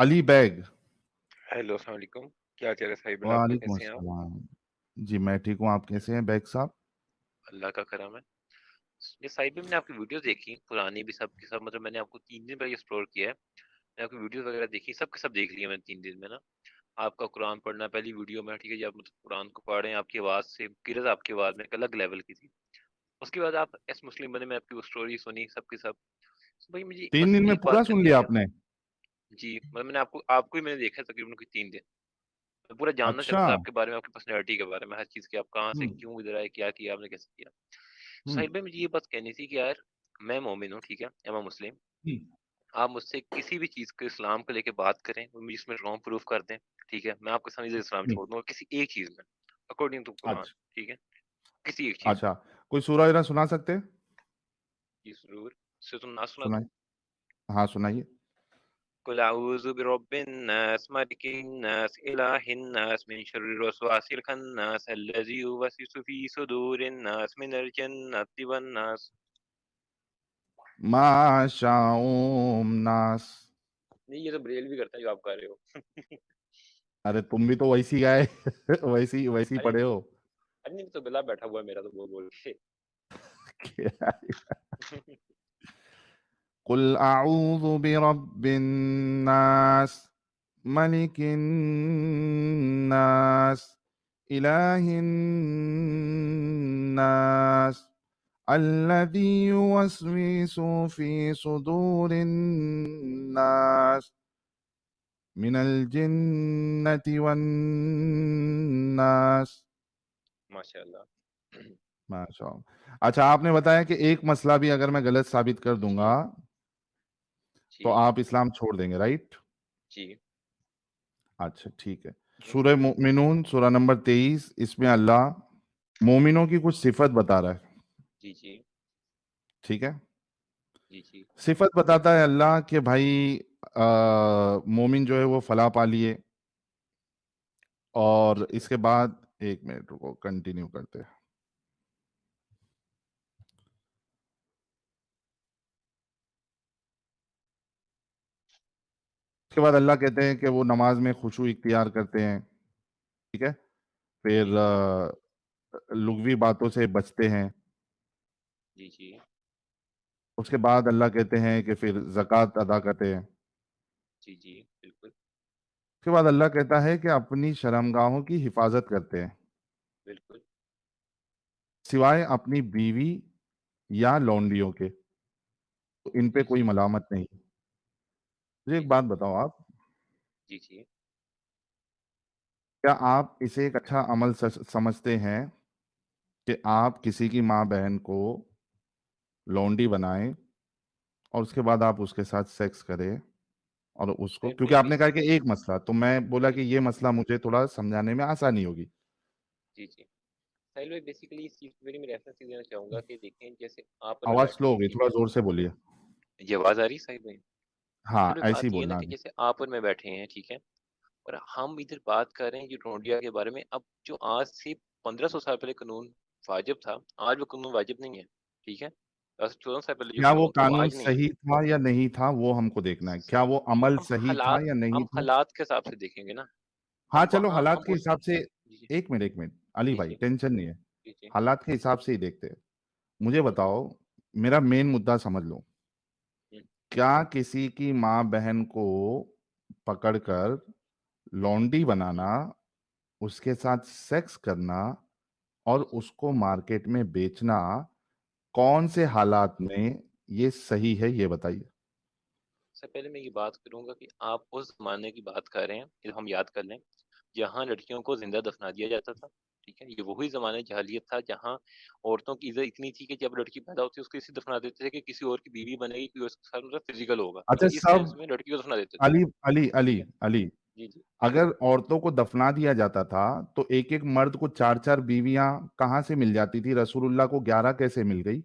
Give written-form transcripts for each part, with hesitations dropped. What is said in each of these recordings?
Ali bag. Hello, अस्सलाम वालेकुम। क्या हाल चाल है साहिब आपका? वालेकुम कैसे हैं आप? अस्सलाम। जी मैं ठीक हूँ, आप कैसे हैं बैग साहब? अल्लाह का करम है। ये साहिब मैंने आपकी वीडियोस देखी, पुरानी भी सब की सब, मतलब मैंने आपको 3 दिन पहले एक्सप्लोर किया है। मैंने आपकी वीडियोस वगैरह देखी, सब के सब देख लिया मैंने 3 दिन में ना। आपका कुरान पढ़ना पहली वीडियो में, ठीक है जी, आप मतलब कुरान को पढ़ रहे हैं, आपकी आवाज़ से किरत आपकी आवाज़ में एक अलग लेवल की थी। उसके बाद आप एस मुस्लिम बने में आपकी वो स्टोरी सुनी सब की सब। तो भाई मुझे 3 दिन बस में एक पूरा बात सुन करनी लिया है। आपने? जी, मतलब मैंने आपको आपको ही मैंने देखा है तकरीबन कोई 3 दिन। मैं पूरा जानना अच्छा। चाहता था आपके बारे में, आपकी पर्सनैलिटी के बारे में, हर चीज़ की, आप कहाँ से हम्म। क्यों इधर आए, क्या किया आपने, कैसे किया? हम्म। साहिल भाई मुझे ये बात कहनी थी कि यार मैं मोमिन हूँ, ठीक है, या मैं मुस्लिम। हम्म। आप मुझसे किसी भी चीज़ को इस्लाम को लेके बात करें और मुझे इसमें रॉन्ग प्रूफ कर दें, ठीक है, मैं आपके सामने से इस्लाम हम्म। छोड़ दूंगा किसी एक चीज़ में, अकॉर्डिंग टू कुरान, अच्छा। ठीक है, किसी एक चीज़ में। अच्छा, कोई सूरह वगैरह सुना सकते हैं? जी जरूर। से तुम ना सुना दूं? सुनाइए। हाँ सुनाइए। कुल अऊज़ु बिरब्बिन नास मलिकिन नास इलाहिन नास मिन शर्रिल वसवासिल खन्नास अल्लज़ी युवस्विसु फी सुदूरिन नास मिनल जन्नति वन नास। माशाऊम नास। नहीं, ये तो ब्रेल भी करता है जो आप कर रहे हो। अरे तुम भी तो वैसी गाए वैसी वैसी अरे पढ़े हो। अरे नहीं, तो बिला बैठा हुआ है मेरा तो बोल बोल के। क्या? कुल अऊज़ु बिरब्बिन नास, मलिकिन नास, इलाहिन नास, अल्लज़ी युवस्विसु फी सुदूरिन नास, मिनल जिन्नति वन नास। माशाल्लाह। माशाअल्लाह। अच्छा, आपने बताया कि एक मसला भी अगर मैं गलत साबित कर जी दूंगा तो जी आप इस्लाम छोड़ देंगे, राइट? जी। अच्छा ठीक है। सूरह मोमिनून सूरह नंबर 23, इसमें अल्लाह मोमिनों की कुछ सिफत बता रहा है। जी जी ठीक है। जी जी। सिफत बताता है अल्लाह कि भाई मोमिन जो है वो फलाह पा लिए। और अच्छा। इसके बाद एक मिनट रुको, कंटिन्यू करते हैं। उसके बाद अल्लाह कहते हैं कि वो नमाज में खुशू इख्तियार करते हैं। ठीक है। फिर जी जी लुगवी बातों से बचते हैं। जी जी उसके बाद अल्लाह कहते हैं कि फिर ज़कात अदा करते हैं। जी जी बिल्कुल उसके बाद अल्लाह कहता है कि अपनी शर्मगाहों की हिफाजत करते हैं, बिल्कुल। सिवाय अपनी बीवी या लौंडियों के, तो इन पे जी कोई जी मलामत नहीं। मुझे जी एक जी बात बताओ आप, जी जी। क्या आप इसे एक अच्छा अमल समझते हैं कि आप किसी की माँ बहन को लौंडी बनाएं और उसके बाद आप उसके साथ सेक्स करें? और उसको, साहिल क्योंकि भाई आपने कहा कि बेसिकली। एक मसला, तो मैं बोला जी कि ये मसला मुझे थोड़ा समझाने में आसानी होगी। जी जी। साहिल भाई बेसिकली इस चीज़ पे मैं रेफरेंस देना चाहूंगा कि देखें, जैसे आप और मैं आवाज बैठे स्लो हो हैं, गई, ठीक थोड़ा है। जोर से बोलिए। ये आवाज़ आ रही है साहिल भाई? हाँ साहिल भाई ऐसे ही बात ये है ना बोलना कि आगे। जैसे आप और मैं बैठे हैं, ठीक है, और हम इधर बात कर रहे हैं ये रोडिया के बारे में। अब जो आज से 1500 साल पहले कानून वाजिब था, आज वो कानून वाजिब नहीं है, ठीक है। 14 साल पहले जो क्या वो कानून था वो कानून आज नहीं है। सही था या नहीं था वो हमको देखना है, क्या वो अमल हम सही था हालात या नहीं हम था? हालात के हिसाब से देखेंगे ना। हाँ हम चलो, वहाँ हालात हम के उस। हिसाब से। जी जी एक मिनट अली जी भाई, जी टेंशन नहीं है। जी जी हालात के हिसाब से ही देखते हैं। मुझे जी जी। बताओ, मेरा मेन मुद्दा समझ लो। हम्म, क्या किसी की माँ बहन को पकड़कर लौंडी बनाना, उसके साथ सेक्स करना और जी जी। उसको मार्केट में बेचना, कौन से हालात में ये सही है, ये बताइए। सबसे पहले मैं ये बात करूंगा कि आप उस जमाने की बात कर रहे हैं, ये हम याद कर लें, जहाँ लड़कियों को जिंदा दफना दिया जाता था, ठीक है। ये वही जमाने जहालियत था जहाँ औरतों की इज्जत इतनी थी कि जब लड़की पैदा होती उसको इसी दफना देते थे कि किसी और की बीवी बनेगी, कोई उसके साथ मतलब फिजिकल होगा, अच्छा मतलब इस सब, सेंस में लड़की को दफना देते थे। अली अली ठीक अली है। अली, जी जी अगर औरतों को दफना दिया जाता था तो एक एक मर्द को चार चार बीवियां कहाँ से मिल जाती थी? रसूलुल्लाह को 11 कैसे मिल गई? मैं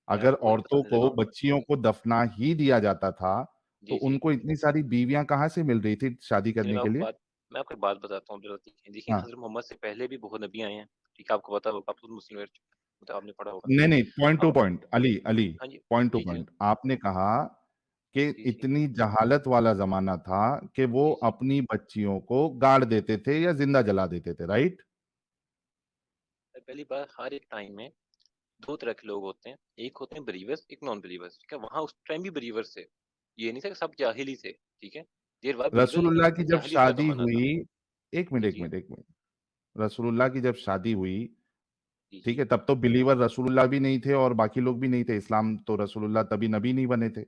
अगर आपको वही औरतों बताने लगा को, हूँ। बच्चियों को दफना ही दिया जाता था तो जी जी। उनको इतनी सारी बीवियां कहाँ से मिल रही थी शादी चलिए करने के लिए? मैं आपको बात बताता हूँ जरा। देखिए देखिए, हाँ। हजरत मोहम्मद से पहले भी बहुत नबी आए हैं, ठीक है, आपको पता होगा, आप तो मुस्लिम मतलब आपने पढ़ा होगा। नहीं नहीं, पॉइंट टू अब पॉइंट, अली अली, हाँ जी। पॉइंट टू जी जी पॉइंट। आपने कहा कि जी, जी। इतनी जहालत वाला जमाना था कि वो जी, जी। अपनी बच्चियों को गाड़ देते थे या जिंदा जला देते थे, राइट? पहली बात, हर एक टाइम में 2 तरह के लोग होते हैं। एक होते हैं बिलीवर्स, एक नॉन बिलीवर्स, ठीक है? वहाँ उस टाइम भी बिलीवर्स थे। ये नहीं था कि सब जाहिल ही थे, ठीक है? देयर वर बिलीवर, लेकिन रसूलुल्लाह की जब जाहिलियत का शादी ज़माना था। हुई, एक मिनट जी, एक जी। मिनट एक मिनट, रसूलुल्लाह की जब शादी हुई, जी, ठीक जी। है, तब तो बिलीवर रसूलुल्लाह भी नहीं थे और बाकी लोग भी नहीं थे, इस्लाम तो रसूलुल्लाह तभी नबी नहीं बने थे।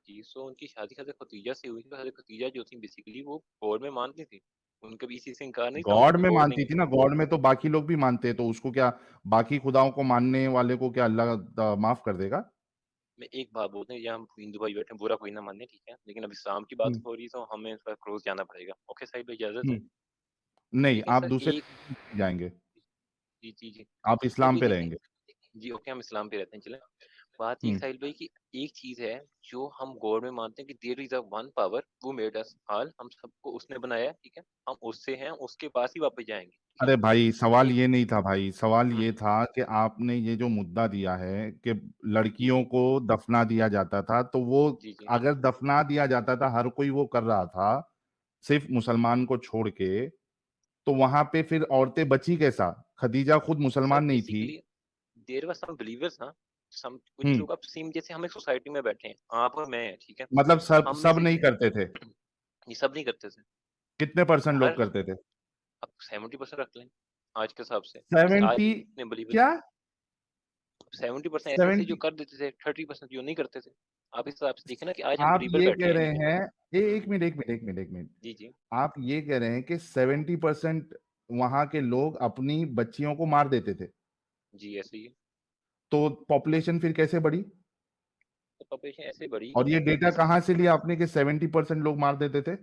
जी, सो उनकी शादी हज़रत खदीजा से हुई थी। हज़रत खदीजा जो थी बेसिकली वो गॉड में मानती थी। उनका भी इस चीज़ से इनकार नहीं था, वो गॉड कभी में गॉड नहीं मानती है। थी ना, गॉड में तो बाकी लोग भी मानते हैं, तो उसको क्या, बाकी खुदाओं को मानने वाले को क्या अल्लाह माफ कर देगा? मैं एक बात बोलता हूँ, यहाँ हम हिंदू भाई बैठे हैं, बुरा कोई ना माने, ठीक है? लेकिन अब इस्लाम की बात हम्म, हो रही है तो हमें इस पर क्लोज़ जाना पड़ेगा। ओके साहिब, इजाज़त है? हम्म, नहीं, लेकिन आप सर दूसरे एक जाएंगे, जी, जी, जी। आप सर इस्लाम पे लेकिन रहेंगे। जी, ओके, हम इस्लाम पे रहते हैं, चलें। बात ये है हम्म, साहिल भाई कि एक चीज़ है जो हम गॉड में मानते हैं कि there is a one power who made us all, हम सबको उसने बनाया है, ठीक है? हम उससे हैं, उसके पास ही वापस जाएँगे, ठीक है? अरे भाई, सवाल एक ये नहीं था भाई, सवाल हुँ, ये हुँ। था कि आपने ये जो मुद्दा दिया है कि जी, लड़कियों जी। को दफना दिया जाता था, तो वो जी, जी। अगर दफना दिया जाता था, हर कोई वो कर रहा था, सिर्फ मुसलमान को छोड़ के, तो वहां पे फिर औरतें बची कैसा? खदीजा खुद सर मुसलमान नहीं थी। Basically there were some believers ना, सम कुछ हम्म, लोग अब सेम जैसे हम एक सोसाइटी में बैठे हैं, आप और मैं हैं, ठीक है? मतलब सब हम में सब से नहीं करते थे? ये सब नहीं करते थे। कितने परसेंट लोग हर करते थे? अब 70% रख लें आज के हिसाब से। जैसे आज 70? इतने बिलीवर्स क्या? 70% ऐसे थे जो 70? कर देते थे, 30% जो नहीं करते थे। आप इस हिसाब से देखें ना कि आज हम आप बिलीवर ये बैठे कह हैं, रहे ठीक है? हैं, हुँ, एक मिनट एक मिनट एक मिनट एक मिनट, जी, जी। आप ये कह रहे हैं कि 70% वहां के लोग अपनी बच्चियों को मार देते थे, जी, ऐसे ही है। तो पॉपुलेशन फिर कैसे बढ़ी? तो पॉपुलेशन ऐसे बढ़ी और ये कि डेटा जैसे कहाँ से लिया आपने कि 70% लोग मार देते थे?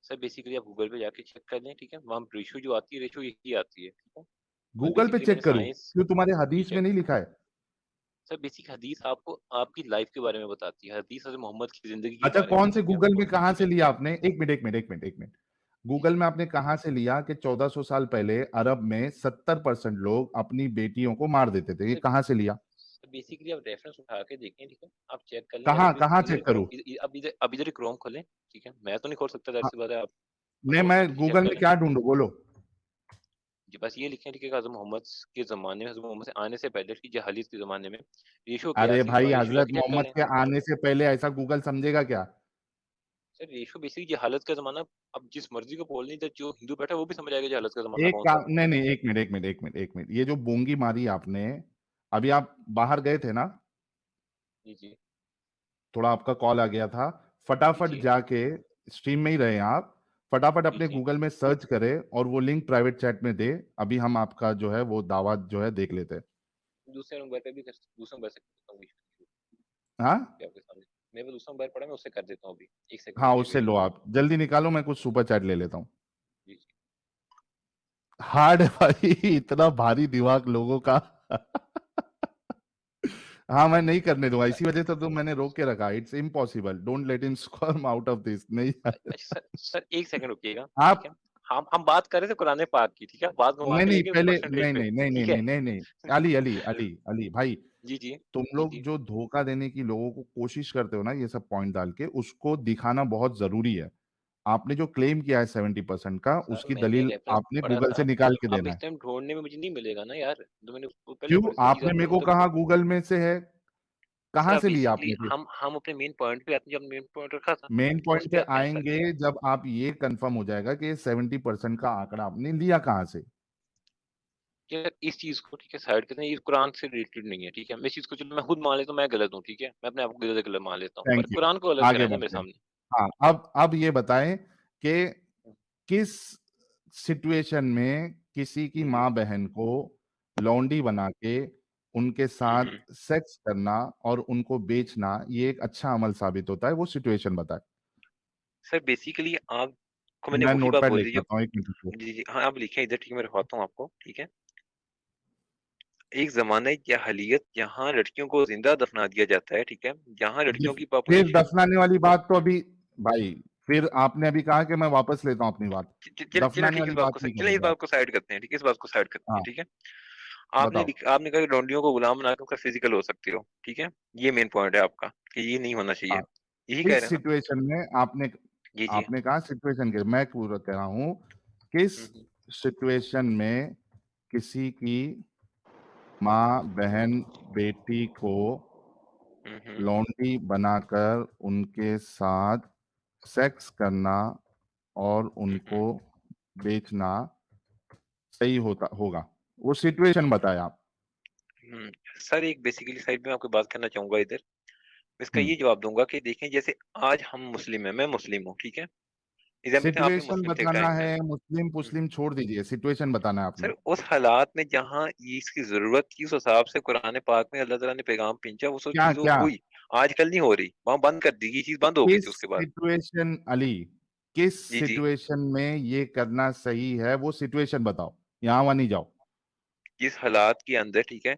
सर बेसिकली आप गूगल पे जाके चेक कर लें, ठीक है? वहाँ रेशियो जो आती है, रेशियो यही आती है, ठीक है? और गूगल पे बेसिकली मैंने चेक करूं? साइंस क्यों, तुम्हारे जी, हदीस में चेक नहीं लिखा है? सर बेसिक हदीस आपको आपकी लाइफ के बारे में बताती है। हदीस हज़रत मोहम्मद की ज़िंदगी के अच्छा, बारे में, कौन से ठीक है? गूगल में कहाँ ठीक से है? लिया आपने? एक मिनट एक मिनट एक मिनट एक मिनट, जी, गूगल जी। में आपने कहाँ से लिया कि 1400 साल पहले अरब में 70% लोग अपनी बेटियों को मार देते थे? ये सर कहाँ से लिया? सर बेसिकली आप रेफरेंस उठा के देखें, ठीक है? आप चेक कर लें, कहाँ अभी कहाँ इधर चेक ही क्रोम करूँ? अब इधर ही क्रोम खोलें, ठीक है? मैं तो नहीं खोल सकता, हाँ, ज़ाहिर-सी बात है, आप नहीं, खोल मैं सकते हैं, चेक गूगल कर में लें। क्या ढूंढूं, बोलो। जी, बस ये लिखें, ठीक है? हज़रत मोहम्मद के ज़माने में, हज़रत मोहम्मद से आने से पहले की जहालियत के ज़माने में रेशो क्या अरे थी? तो भाई, रेशो हजरत जाके चेक कर मोहम्मद लें। के आने से पहले ऐसा गूगल समझेगा क्या? सर रेशो बेसिकली जहालत का ज़माना, अब जिस मर्ज़ी को बोल लें, तो जो हिंदू बैठा है वो भी समझ आएगा जहालत का ज़माना एक कौन-सा काम, है, नहीं ठीक है? नहीं, एक मिनट एक मिनट एक मिनट एक मिनट, ये जो बोंगी मारी आपने, अभी आप बाहर गए थे ना, जी, जी। थोड़ा आपका कॉल आ गया था, जी, फटाफट जी। जाके, स्ट्रीम में ही रहे आप, फटाफट जी, अपने जी। गूगल में सर्च करें और वो लिंक प्राइवेट चैट में दे। अभी हम आपका जो है वो दावा जो है देख लेते हैं। दूसरे नंबर से कर सकता हूँ, हाँ, आपके सामने। मेरे पास दूसरा मोबाइल पड़ा है, मैं उससे कर देता हूँ अभी। 1 सेकंड हाँ, रुकिएगा, उससे ये लो, लो। आप जल्दी निकालो, मैं कुछ सुपर चैट ले लेता हूँ। जी, जी। हार्ड है भाई, इतना भारी दिमाग लोगों का। हाँ, मैं नहीं करने दूंगा, सर इसी वजह से तो मैंने रोक के रखा, it's impossible, don't let him squirm out of this, नहीं। अच्छा सर 1 सेकंड रुकिएगा, ठीक आप, है? हम बात कर रहे थे कुरान पाक की, ठीक है? बात घुमा नहीं के नहीं, लेके पहले परसेंटेज नहीं पे, नहीं नहीं नहीं ठीक नहीं है? नहीं नहीं, अली अली अली अली भाई, जी, जी। तुम जी, लोग जी। जो धोखा देने की लोगों को कोशिश करते हो ना, ये सब पॉइंट डाल के, उसको दिखाना बहुत जरूरी है। आपने जो क्लेम किया है 70% का, सर उसकी मैंने दलील रेफरेंस आपने पढ़ा गूगल था। से निकाल के अब देना इस है। टाइम ढूँढने में मुझे नहीं मिलेगा ना यार, जो मैंने वो पहले क्यों, थोड़ी-सी चीज़ आपने मेरे आपको को मतलब कहा गूगल में से है, सर कहाँ अब से लिया बेसिकली आपने फिर? हम अपने मेन पॉइंट पे आते हैं, जो हमने मेन पॉइंट रखा था, मेन ठीक है? उस पॉइंट पे पे आते हैं सर। आएंगे जब आप ये कंफर्म हो जाएगा कि 70% का आंकड़ा आपने लिया कहाँ से। कि अगर इस चीज़ को ठीक है साइड करते हैं, ये कुरान से रिलेटेड नहीं है, ठीक है? मैं इस चीज़ को चलो मैं खुद मान लेता हूँ मैं गलत हूँ, ठीक है? मैं अपने आप को गलत मान लेता हूँ, पर थैंक यू, कुरान को गलत आगे कराएँ ना मेरे बढ़ते हैं। सामने। हाँ, अब ये बताएं कि किस सिचुएशन में किसी की जी, जी। माँ बहन को लौंडी बना के उनके हुँ, साथ हुँ। सेक्स करना और उनको बेचना ये एक अच्छा अमल साबित होता है, वो सिचुएशन बताए। सर बेसिकली आपको मैंने मैं वही बात नोटपैड बोली लेके जो आता हूँ, एक मिनट रुकिए। जी, जी। हाँ, आप लिखें इधर, ठीक है? मैं लिखवाता हूँ आपको, ठीक है? एक ज़माना जाहिलियत जहाँ लड़कियों को ज़िंदा दफ़ना दिया जाता है, ठीक है? जहाँ लड़कियों की फिर पॉपुलेशन दफनाने वाली बात तो अभी, भाई, फिर आपने अभी कहा कि मैं वापस लेता हूँ अपनी बात, च च चल चलें दफनाने ठीक है, वाली इस बात बात को नहीं चलें इस करेंगे आप। बात को साइड करते हैं, ठीक है? इस बात को साइड करते हैं, हाँ, ठीक है? आपने बताओ। आपने कहा कि लौंडियों को गुलाम बनाकर उनका फिजिकल हो सकते हो, ठीक है, ये मेन पॉइंट है आपका कि ये नहीं होना चाहिए, हाँ, यही कह रहे किस हैं ना? सिचुएशन में आपने जी जी। आपने कहा सिचुएशन के, मैं पूरा कह रहा हूँ किस हम्म सिचुएशन में किसी की माँ बहन बेटी को हम्म। लौंडी बनाकर उनके साथ सेक्स करना और हम्म उनको बेचना सही होता होगा, वो सिचुएशन बताए आप। हम्म। सर एक बेसिकली साइड में आपको बात करना चाहूंगा इधर, इसका हम्म ये जवाब दूंगा कि देखें जैसे आज हम मुस्लिम हैं, मैं मुस्लिम हूँ, ठीक है, एग्जाम्पल थे आप भी सिचुएशन मुस्लिम थे एक बताना टाइम में। है, मुस्लिम पुस्लिम छोड़ दीजिए, सिचुएशन बताना है आपने। सर उस हालात में जहाँ ये इसकी जरूरत थी उस हिसाब से कुरान पाक में अल्लाह ताला ने पैगाम भेजा, वो सब क्या चीज वो क्या हुई, आजकल नहीं हो रही, वहां बंद कर दी, ये चीज बंद हो गई किस थी उसके बाद। सिचुएशन अली, किस जी जी। सिचुएशन में ये करना सही है, वो सिचुएशन बताओ, यहाँ वहां नहीं जाओ। जिस हालात के अंदर, ठीक है,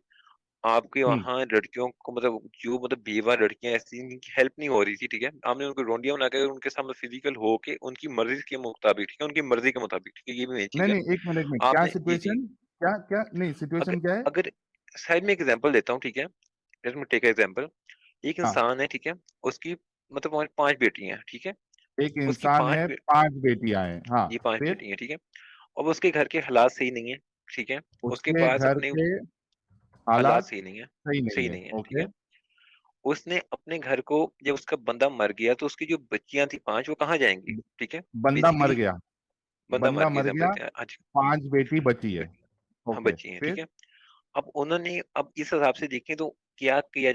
आपके हम्म वहाँ लड़कियों को मतलब जो मतलब बेवा लड़कियां ऐसी जिनकी हेल्प नहीं हो रही थी, ठीक है, आपने उनको रोंडियां बना के उनके सामने फिजिकल हो के उनकी मर्जी के मुताबिक, ठीक है, उनकी मर्जी के मुताबिक, ठीक है, ये भी मेन नहीं चीज है। नहीं, एक मिनट, क्या आपने जी जी। सिचुएशन, क्या क्या नहीं, अगर सिचुएशन क्या है? अगर साइड में एक एग्जांपल देता हूँ, ठीक है, लेट मी टेक एग्जांपल। एक हाँ, इंसान है, ठीक है, उसकी मतलब हमारी 5 बेटियां हैं, ठीक है, एक उसकी इंसान है, 5 बेटियां हैं, हाँ, ये 5 फिर बेटियां हैं, ठीक है, अब उसके घर के हालात सही नहीं है, ठीक है, उसके उसके पास घर अपने के हालात हालात सही नहीं है, सही नहीं सही है, नहीं है, ठीक ओके। है, उसने अपने घर को, जब उसका बंदा मर गया तो उसकी जो बच्चियां थी 5, वो कहाँ जाएंगी, ठीक है, बंदा मर बेसिकली गया, बंदा मर बंदा गया मर एग्जाम्पल गया, देते हैं आज। 5 बेटी बची है, हाँ ओके, बच्ची हैं, ठीक फिर है, अब उन्होंने अब इस हिसाब से देखें तो क्या किया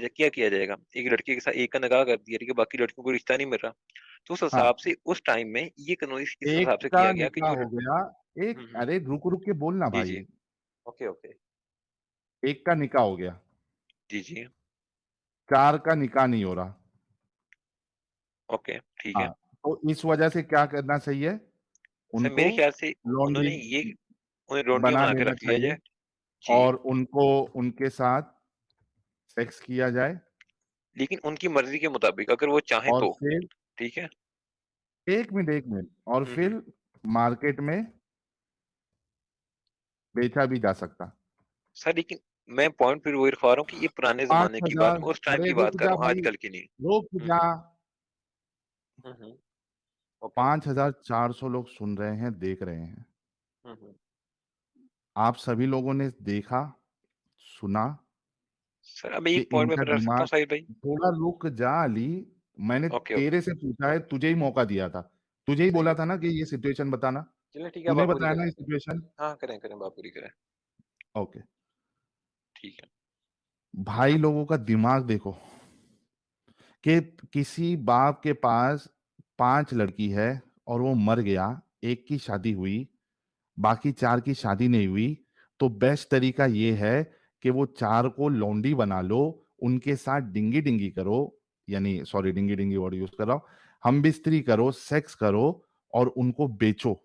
जाएगा, एक लड़के के साथ एक का निकाह कर दिया, ठीक है, बाकी लड़कियों को रिश्ता नहीं मिल रहा, तो उस हाँ, हिसाब से उस टाइम में ये कानून इस एक हिसाब से का किया गया कि निकाह जो हो गया, एक, हम्म। अरे रुक रुक के बोलना जी जी। भाई, ओके ओके। एक का निकाह हो गया, जी जी। 4 का निकाह नहीं हो रहा। ओके ठीक है। हाँ, तो इस वजह से क्या करना चाहिए, सर उनको मेरे ख्याल से लॉन्डी उन्होंने ये उन्हें रोंडियां बना बना के लेना रख दिया चाहिए जाए। जी। और उनको उनके साथ सेक्स किया जाए, लेकिन उनकी मर्जी के मुताबिक अगर वो चाहें और तो, फिर ठीक है। एक मिनट, और हम्म। फिर मार्केट में बेचा भी जा सकता। सर लेकिन मैं पॉइंट फिर वही रखवा रहा हूँ कि ये पुराने पांच जमाने की बात, हजार मैं उस टाइम अरे की बात रुक कर जा रहा हूँ, भाई, आजकल की नहीं। रुक जा, हम्म। हम्म। ओके। 5,400 लोग सुन रहे हैं, देख रहे हैं, हम्म। आप सभी लोगों ने देखा, सुना सर अब कि एक पॉइंट में इनका फिर रख सकता हूँ दिमाग, साहिल भाई। थोड़ा रुक जा अली, मैंने ओके ओके। तेरे से पूछा है, तुझे ही मौका दिया था, तुझे ही सही बोला है। था ना कि ये सिचुएशन बताना, चलिए ठीक है, अब तूने आप पूरी बताया ना करें। ये सिचुएशन। हाँ करें करें, बात पूरी करें। ओके, ठीक है। भाई लोगों का दिमाग देखो कि किसी बाप के पास 5 लड़की है और वो मर गया, एक की शादी हुई, बाकी 4 की शादी नहीं हुई, तो बेस्ट तरीका ये है कि वो 4 को लौंडी बना लो, उनके साथ डिंगी डिंगी करो, यानी सॉरी डिंगी डिंगी वर्ड यूज कर रहा हूं, हम बिस्तरी करो, सेक्स करो और उनको बेचो।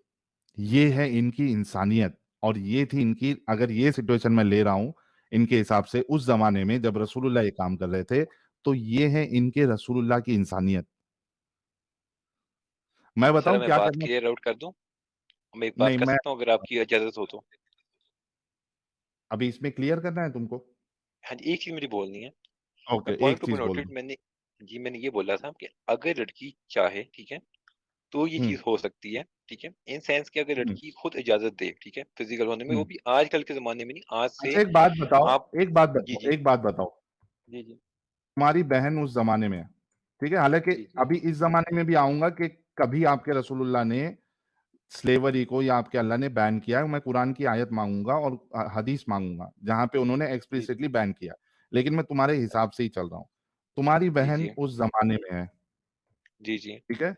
ये है इनकी इंसानियत, और ये थी इनकी, अगर ये सिचुएशन मैं ले रहा हूं इनके हिसाब से उस जमाने में जब रसूलुल्लाह ये काम कर रहे थे, तो ये है इनके रसूलुल्लाह की इंसानियत। मैं सर बताऊं मैं क्या बात करना? क्लियर आउट कर दूं, मैं एक बात नहीं, कर मैं सकता हूँ अगर आपकी इजाजत हो तो। अभी इसमें क्लियर करना है तुमको। हाँ जी, एक चीज मुझे बोलनी है। मैं ओके, पॉइंट एक टू चीज पॉइंट बोल नोटेड दो। मैंने, जी मैंने ये बोला था कि अगर लड़की चाहे, ठीक है, तो ये हम्म चीज हो सकती है, ठीक है, इन सेंस कि अगर हम्म लड़की खुद इजाजत दे, ठीक है, फिजिकल होने में, वो हम्म। भी आजकल के जमाने में नहीं, आज से अच्छा, एक बात बताओ, आप। एक बात जी बताओ, जी। एक बात बताओ, जी जी। तुम्हारी बहन उस जमाने में है, ठीक है, हालांकि जी जी। अभी इस जमाने में भी आऊंगा कि कभी आपके रसूलुल्लाह ने स्लेवरी को या आपके अल्लाह ने बैन किया है, मैं कुरान की आयत मांगूंगा और हदीस मांगूंगा जहां पे उन्होंने जी एक्सप्लिसिटली बैन किया, लेकिन मैं तुम्हारे हिसाब से ही चल रहा हूँ। तुम्हारी जी। बहन जी उस जमाने में है, जी। जी ठीक है,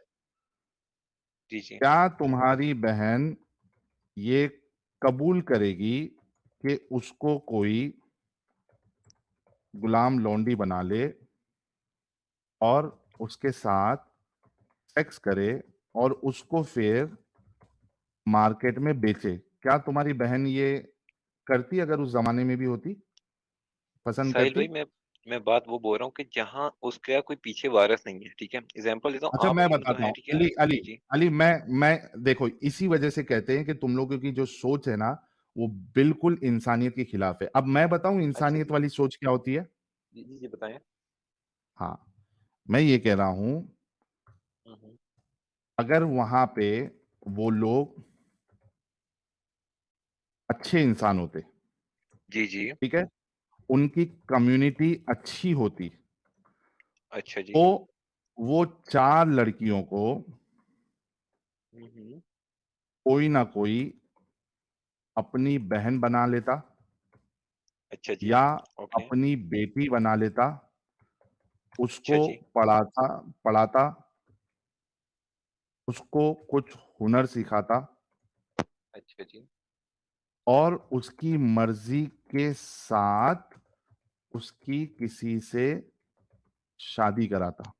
जी। जी। क्या तुम्हारी बहन ये कबूल करेगी कि उसको कोई गुलाम लौंडी बना ले और उसके साथ सेक्स करे और उसको फिर मार्केट में बेचे? क्या तुम्हारी बहन ये करती अगर उस जमाने में भी होती, पसंद साहिल करती? भाई मैं बात वो बोल रहा हूँ कि जहाँ उसका कोई पीछे वारिस नहीं है, ठीक है, एग्जाम्पल देता हूँ, अच्छा, आप मैं ही मतलब बताता हैं, हूँ, ठीक है। अली अली जी जी। अली, मैं देखो, इसी वजह से कहते हैं कि तुम लोगों की जो सोच है ना, वो बिल्कुल इंसानियत के खिलाफ है। अब मैं बताऊं अच्छा इंसानियत जी। वाली सोच क्या होती है? जी, जी, जी, बताएँ। हाँ, मैं ये कह रहा हूं, हुँ, हुँ। अगर वहां पे वो लोग अच्छे इंसान होते, जी, जी। ठीक है, उनकी कम्युनिटी अच्छी होती, अच्छा तो जी। वो 4 लड़कियों को हुँ, हुँ। कोई ना कोई अपनी बहन बना लेता, अच्छा जी। या ओके। अपनी बेटी बना लेता, अच्छा उसको जी। पढ़ाता पढ़ाता, उसको कुछ हुनर सिखाता, अच्छा जी। और उसकी मर्जी के साथ उसकी किसी से शादी कराता।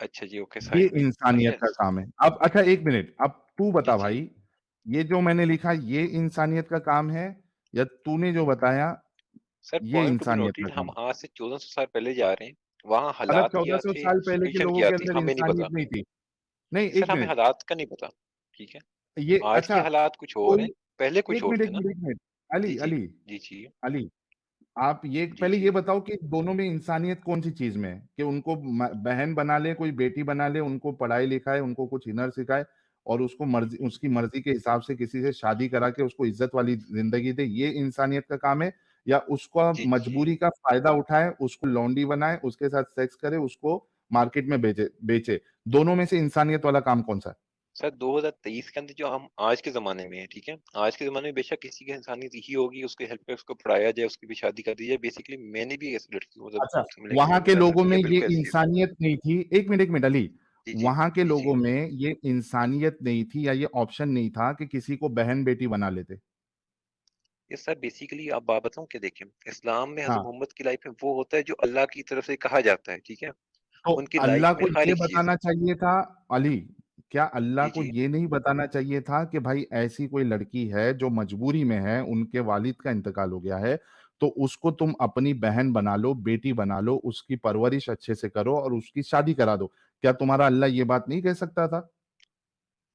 अच्छा जी, ओके ये साहिल भाई। इंसानियत का यस। काम है। अब अच्छा, एक मिनट, अब तू जी, बता जी। भाई, ये जो मैंने लिखा ये इंसानियत का काम है, या तूने जो बताया सर ये पॉइंट टू बी इंसानियत का नोटेड, हम काम? आज से 1400 साल पहले जा रहे हैं। वहाँ मतलब हालात क्या 1400 थे, साल पहले के सिचुएशन लोगों क्या के थी, अंदर हमें नहीं इंसानियत पता। नहीं थी। नहीं, सर एक हमें मिनट, हालात का नहीं पता, ठीक है? ये आज के अच्छा, हालात कुछ और कोई हैं, पहले कुछ एक और मिनट थे एक ना? मिनट एक मिनट, जी, अली जी। अली जी, जी। अली, आप ये जी, पहले ये जी। बताओ कि दोनों में इंसानियत कौन सी चीज में है, कि उनको बहन बना ले, कोई बेटी बना ले, उनको पढ़ाई लिखाए, उनको कुछ हुनर सिखाए, और उसको मर्जी, उसकी मर्जी के हिसाब से किसी से शादी करा के उसको इज्जत वाली जिंदगी दे, ये इंसानियत का काम है? या उसका जी, मजबूरी जी। का फायदा उठाए, उसको लौंडी बनाए, उसके साथ सेक्स करे, उसको मार्केट में बेचे, दोनों में से इंसानियत वाला काम कौन सा है? सर 2023 के अंदर जो हम आज के ज़माने में हैं, ठीक है? आज के ज़माने में बेशक किसी की इंसानियत यही होगी, उसकी हेल्प पे उसको पढ़ाया जाए, उसकी भी शादी कर दी जाए। बेसिकली मैंने भी ऐसी लड़की को मतलब अच्छा, मिलने की वहां के चाहता, लोगों ठीक में है? ये बिल्कुल ऐसी है। इंसानियत नहीं थी, एक मिनट अली, जी, जी। वहां के जी, लोगों जी। में ये इंसानियत नहीं थी, या ये ऑप्शन नहीं था कि किसी को बहन बेटी बना लेते? ये सर बेसिकली आप बात बताऊँ क्या, देखिए, इस्लाम में हज़रत हाँ, मोहम्मद की लाइफ में वो होता है जो अल्लाह की तरफ से कहा जाता है, ठीक है? तो उनकी लाइफ अल्लाह में को हर ये एक चीज़। बताना चाहिए था, अली, क्या अल्लाह जी, को जी। ये नहीं बताना चाहिए था कि भाई ऐसी कोई लड़की है जो मजबूरी में है, उनके वालिद का इंतकाल हो गया है, तो उसको तुम अपनी बहन बना लो, बेटी बना लो, उसकी परवरिश अच्छे से करो और उसकी शादी करा दो? क्या तुम्हारा अल्लाह ये बात नहीं कह सकता था?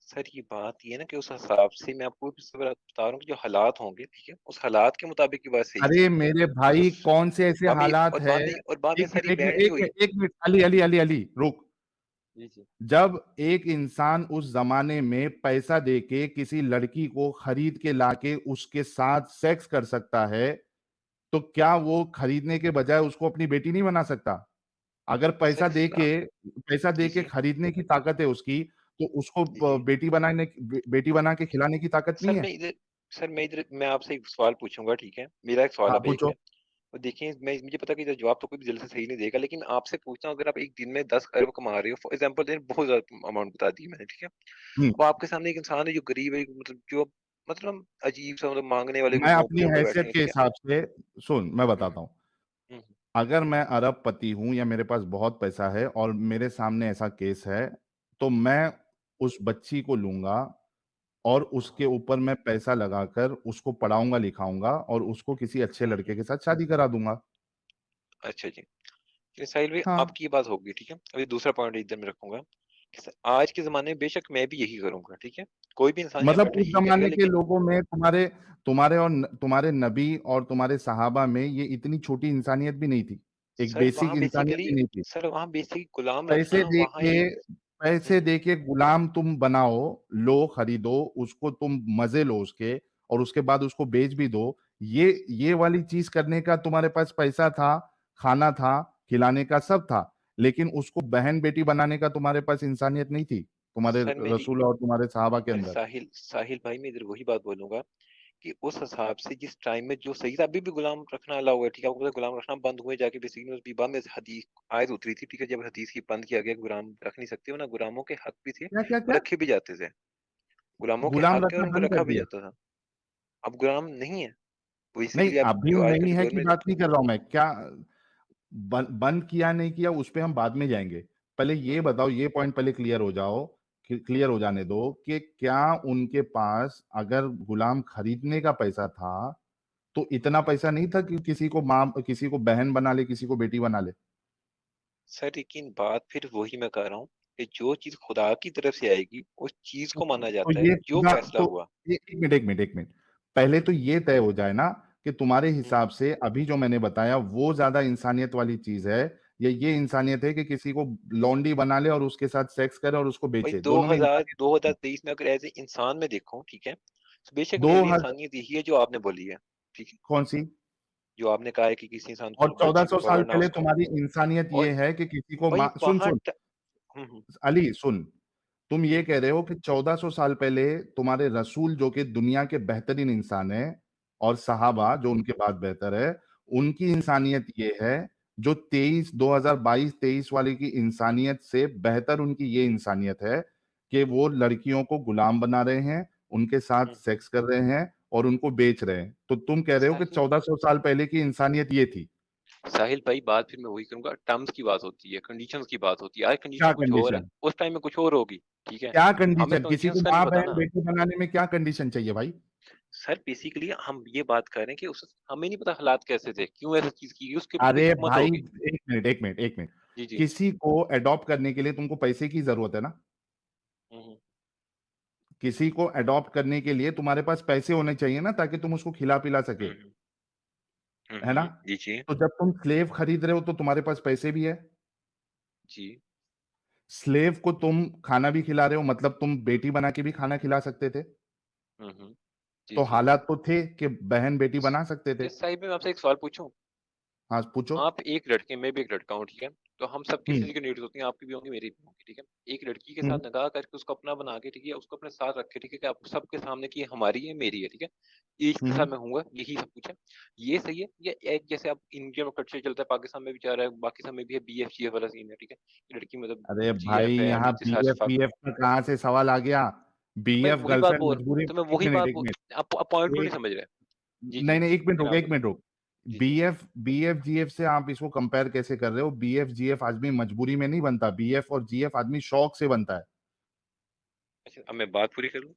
सर ये बात ये है ना कि उस हिसाब से मैं आपको फिर से बता रहा हूँ कि जो हालात होंगे, ठीक है? उस हालात के मुताबिक ये बात सही थी। अरे मेरे तो भाई, कौन से ऐसे बाद में हालात है? बाद में एक सर मिनट ये एक मिनट बैन भी एक हुई। मिनट एक मिनट, अली अली अली अली, रुक। जी, जी। जब एक इंसान उस जमाने में पैसा देके किसी लड़की को खरीद के लाके उसके साथ सेक्स कर सकता है, तो क्या वो खरीदने के बजाय उसको अपनी बेटी नहीं बना सकता? अगर सर इस्लाम। पैसा जी, देके जी। खरीदने की ताकत है उसकी, तो उसको जी, जी। बेटी बना के खिलाने की ताकत नहीं सर है? मैं इधर मैं आपसे एक सवाल पूछूँगा, ठीक है? मेरा एक सवाल हाँ, अब एक पूछो। है। और देखिए मुझे पता है कि इधर जवाब तो कोई भी जल्दी से सही नहीं देगा, लेकिन आपसे पूछता हूँ, अगर आप एक दिन में 10 अरब कमा रहे हो, फॉर एग्ज़ाम्पल दें, बहुत ज़्यादा अमाउंट बता दी मैंने, ठीक है? हम्म, अब आपके सामने एक इंसान है जो गरीब है, मतलब जो मतलब अजीब-सा मतलब माँगने वाले मैं अपनी झोंपड़ियों में बैठे हैसियत हैं, के ठीक है? हिसाब से, सुन मैं हुँ, बताता हूँ, हुँ, अगर मैं अरबपति हूं या मेरे पास बहुत पैसा है और मेरे सामने ऐसा केस है, तो मैं उस बच्ची को लूंगा और हुँ, उसके हुँ, ऊपर मैं पैसा लगाकर उसको पढ़ाऊंगा लिखाऊंगा और उसको किसी अच्छे हुँ, लड़के हुँ। के साथ शादी करा दूंगा। अच्छा जी। चलिए साहिल भाई, हाँ, आपकी ये बात होगी, ठीक है? अभी दूसरा पॉइंट इधर मैं रखूँगा कि आज के ज़माने में बेशक मैं भी यही करूँगा, ठीक है? कोई भी इंसान यहाँ मतलब बैठा उस यही करेगा, जमाने के लेकिन लोगों में तुम्हारे तुम्हारे और तुम्हारे नबी और तुम्हारे सहाबा में ये इतनी छोटी इंसानियत भी नहीं थी, एक बेसिक इंसानियत भी नहीं थी। सर वहाँ बेसिक गुलाम पैसे रखना वहाँ देके ये। हुँ, पैसे हुँ। देके गुलाम तुम बनाओ, लो खरीदो, उसको तुम मजे लो उसके, और उसके बाद उसको बेच भी दो। ये वाली चीज करने का तुम्हारे पास पैसा था, खाना था, खिलाने का सब था, लेकिन उसको बहन बेटी बनाने का तुम्हारे पास इंसानियत नहीं थी, तुम्हारे सर मेरी रसूल और तुम्हारे सहाबा के अरे अंदर। साहिल भाई, मैं इधर वही बात बोलूँगा कि उस हिसाब से जिस टाइम में जो सही था, अभी भी गुलाम रखना अलाउ है, ठीक है? आपको पता है गुलाम रखना बंद हुए जाके बेसिकली उस बीबा में हदीस आयत उतरी थी, ठीक है? जब हदीस की बंद किया गया, गुलाम रख नहीं सकते हो ना, गुलामों के हक भी थे, क्या क्या और क्या? रखे भी जाते थे। गुलामों के गुलाम हक है और रखना उनको बंद रखा कर भी दिया? जाता था। अब गुलाम नहीं है। नहीं, बेसिकली आप अभी जो आजकल नहीं की है दौर की में। बात नहीं कर रहा हूं मैं, क्या बंद किया नहीं किया उस पे हम बाद में जाएंगे। पहले हुँ, ये हुँ। बताओ, ये पॉइंट पहले क्लियर हो जाओ, क्लियर हो जाने दो कि क्या उनके पास अगर गुलाम खरीदने का पैसा था, तो हुँ, इतना हुँ। पैसा नहीं था कि किसी को बहन बना ले, किसी को बेटी बना ले? सर लेकिन बात फिर वही मैं कह रहा हूँ कि जो चीज़ खुदा की तरफ से आएगी, उस चीज़ को माना तो जाता है, ये जो खुदा फैसला तो हुआ। ये एक मिनट एक मिनट एक मिनट, पहले तो ये तय हो जाए ना कि तुम्हारे हिसाब से अभी जो मैंने बताया वो ज्यादा इंसानियत वाली चीज है, या ये इंसानियत है कि किसी को लौंडी बना ले और उसके साथ सेक्स करे और उसको भाई बेचे, दोनों में इंसानियत। 2023 में अगर एज ए इंसान में देखूं, ठीक है, तो बेशक दो मेरे लिए हजार इंसानियत यही है जो आपने बोली है, ठीक है, कौन सी? जो आपने कहा है कि किसी इंसान और को बच्ची को 1400 साल पकड़ना पहले उसको। तुम्हारी इंसानियत और ये है कि किसी को भाई सुन वहां सुन हम्म अली सुन, तुम ये हम्म कह रहे हो कि 1400 साल पहले तुम्हारे रसूल जो कि दुनिया के बेहतरीन इंसान है, और सहाबा जो उनके बाद बेहतर है, उनकी इंसानियत ये है, जो 2022-23 वाले की इंसानियत से बेहतर उनकी ये इंसानियत है कि वो लड़कियों को गुलाम बना रहे हैं, उनके साथ हम्म। सेक्स कर रहे हैं और उनको बेच रहे हैं। तो तुम कह रहे हो कि साहिल 1400 साल पहले की इंसानियत ये थी? साहिल भाई, बात फिर मैं वही करूंगा, टर्म्स की बात होती है, कंडीशंस की बात होती है। आज क्या कंडीशन कुछ और है, कंडीशन? उस टाइम में कुछ और होगी, ठीक है। क्या हमें कंडीशन? किसी को कंडीशंस का नहीं माँ पता बहन ना। बेटी बनाने में क्या कंडीशन चाहिए भाई? सर बेसिकली हम ये बात कर रहे हैं कि उस हमें नहीं पता हालात कैसे थे, क्यों ऐसी चीज की, उसके ऊपर कोई अरे हुकूमत भाई, होगी। एक मिनट। जी जी। किसी को अडॉप्ट करने के लिए तुमको पैसे की जरूरत है ना? हम्म किसी को अडॉप्ट करने के लिए तुम्हारे पास पैसे होने चाहिए ना, ताकि तुम उसको खिला पिला सके, हम्म है ना? जी जी तो जब तुम स्लेव खरीद रहे हो तो तुम्हारे पास पैसे भी है। जी। स्लेव को तुम खाना भी खिला रहे हो, मतलब तुम बेटी बना के भी खाना खिला सकते थे। जी तो जी। हालात तो थे कि बहन बेटी बना सकते थे। ये साहिब मैं आपसे एक सवाल पूछूं। हाँ पूछो। आप एक लड़के, मैं भी एक लड़का हूँ, ठीक है, तो हम सबकी हम्म। फिजिकल नीड्स होती हैं, आपकी भी होंगी मेरी भी होंगी, ठीक है। एक लड़की के हम्म। साथ निकाह करके उसको अपना बना के, ठीक है, उसको अपने साथ रखे, ठीक है, कि आप सबके सामने कि ये हमारी है, मेरी है, ठीक है, इसके साथ हम्म। मैं हूँगा, यही सब कुछ है। ये सही है? ये एक जैसे अब इंडिया में कल्चर चलता है, पाकिस्तान में भी जा रहा है, बाकी सब में भी है, BF GF वाला सीन है, ठीक है, ये लड़की मतलब अरे भाई, GF है, यहाँ नीचे बीएफ साथ। बीएफ का कहाँ से सवाल आ गया? तो मैं बीएफ वही बात गर्लफ्रेंड बोल मजबूरी। तो मैं एक वही मिनट, बात एक बोल मिनट। आप पॉइंट को नहीं एक समझ रहे। जी जी। नहीं नहीं, एक मिनट फिर रुक, आप एक बोले। मिनट रुक। जी जी। बीएफ से आप इसको कंपेयर कैसे कर रहे हो? बीएफ जीएफ आदमी मजबूरी में नहीं बनता, बीएफ और जीएफ आदमी शौक से बनता है। अच्छा, अब मैं बात पूरी करूँ।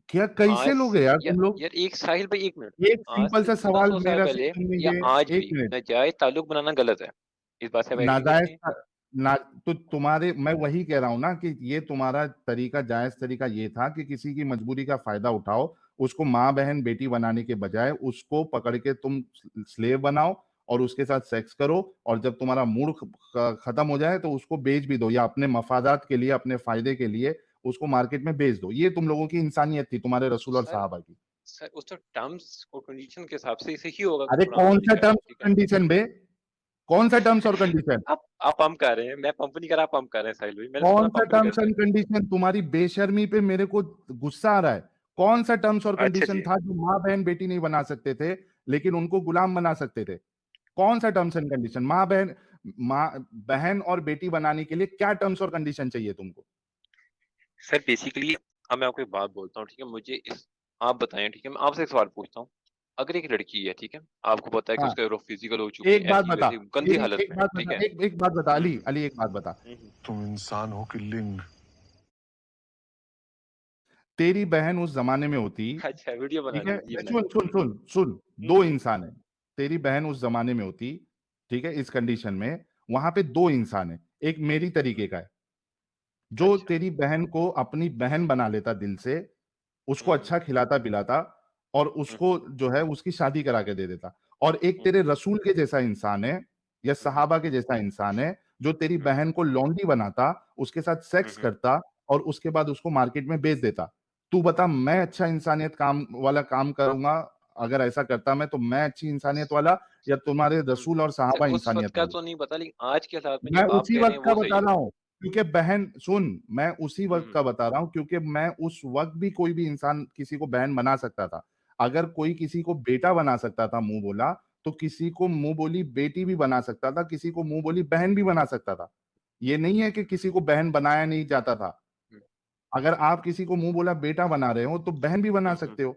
क्या कैसे आज लोग से हैं यार या तुम लोग? यार एक साहिल भाई, एक मिनट। एक आज सिंपल से सा सवाल 1400 साल मेरा से पहले या सुनेंगे। आज एक भी मिनट। नाजायज ताल्लुक बनाना गलत है। इस बात से आप एग्री करते नाजायज हैं? ना, तो तुम्हारे, मैं वही कह रहा हूं ना कि ये तुम्हारा तरीका, जायज तरीका ये था कि किसी की मजबूरी का फायदा उठाओ, उसको माँ बहन बेटी बनाने के बजाय उसको पकड़ के तुम स्लेव बनाओ और उसके साथ सेक्स करो, और जब तुम्हारा मूड खत्म हो जाए तो उसको बेच भी दो, या अपने मफादात के लिए, अपने फायदे के लिए उसको मार्केट में बेच दो। ये तुम लोगों की इंसानियत थी, तुम्हारे रसूल और सर साहबा की। सर उस तो टर्म्स और कंडीशन के हिसाब से इसे ही होगा कि अरे कुरान में कौन सा लिखा है, टर्म्स ठीक और है। कंडीशन बे? कौन सा टर्म्स और कंडीशन? आप पंप कर रहे हैं, मैं पंप नहीं कर रहा, आप पंप कर रहे हैं साहिल भाई, मैंने सुना कौन सा पंप नहीं टर्म्स करते। And condition? तुम्हारी बेशर्मी पे मेरे को गुस्सा आ रहा है। कौन सा टर्म्स और अच्छा कंडीशन जी। था जो माँ बहन बेटी नहीं बना सकते थे, लेकिन उनको गुलाम बना सकते थे? कौन सा टर्म्स एंड कंडीशन? माँ बहन और बेटी बनाने के लिए क्या टर्म्स और कंडीशन चाहिए तुमको? सर बेसिकली अब मैं आपको एक बात बोलता हूँ, ठीक है, मुझे इस आप बताएं, ठीक है, मैं आपसे एक सवाल पूछता हूँ। अगर एक लड़की है, ठीक है, आपको पता है कि हाँ, उसका फिजिकल हो चुकी एक है, बात ऐसी बता। वैसी गंदी मेरी हालत एक में है, बात ठीक बता, है। एक एक बात बता हम्म अली, हम्म अली एक बात बता। हम्म। तुम इंसान हो कि लिंग? तेरी बहन उस जमाने में होती, अच्छा, वीडियो ठीक बनानी है, है जी, बनाए। सुन सुन सुन सुन, दो हम्म इंसान है। तेरी बहन उस जमाने में होती, ठीक है, इस कंडीशन में, वहां पे दो इंसान है, एक मेरी तरीके का है, जो अच्छा। तेरी बहन को अपनी बहन बना लेता दिल से, उसको हम्म अच्छा खिलाता पिलाता, और उसको हम्म जो है उसकी शादी करा के दे देता। और एक तेरे हम्म रसूल के जैसा इंसान है, या हम्म सहाबा के जैसा इंसान है, जो तेरी हम्म बहन को लौंडी बनाता, उसके साथ सेक्स हम्म करता और उसके बाद उसको मार्केट में बेच देता। तू बता, मैं अच्छा इंसानियत काम वाला काम करूंगा अगर ऐसा करता मैं, तो मैं अच्छी इंसानियत वाला, या तुम्हारे रसूल और सर साहबा उस वक्त इंसानियत का वाले? तो नहीं पता, लेकिन आज के हालात में जो मैं आप उसी कह रहे वक्त हैं का वो सही बता है। रहा हूँ, क्योंकि बहन सुन, मैं उसी वक्त हम्म का बता रहा हूँ क्योंकि मैं उस वक्त भी कोई भी इंसान किसी को बहन बना सकता था। अगर कोई किसी को बेटा बना सकता था मुंह बोला, तो किसी को मुंह बोली बेटी भी बना सकता था, किसी को मुंह बोली बहन भी बना सकता था। ये नहीं है कि किसी को बहन बनाया नहीं जाता था। हम्म अगर आप किसी को मुंह बोला बेटा बना रहे हो तो बहन भी बना हम्म। सकते हो।